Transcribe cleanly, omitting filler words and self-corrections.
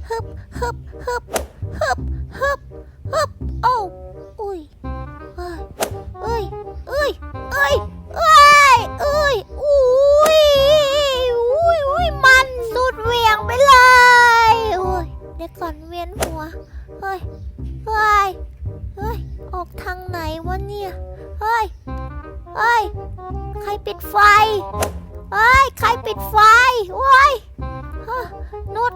ฮึบฮึบฮึบฮึบฮึบฮึบโอ้อุ้ยเอ้ยเอ้ยเอ้ยเอ้ยเอ้ยเอ้ยอุ้ยอุ้ยอุ้ยมันสุดเหวี่ยงไปเลยอุ้ยเดี๋ยวก่อนเวียนหัวเฮ้ยเฮ้ยเฮ้ยออกทางไหนวะเนี่ยเฮ้ยเฮ้ยใครปิดไฟเฮ้ยใครปิดไฟโว้ยนุช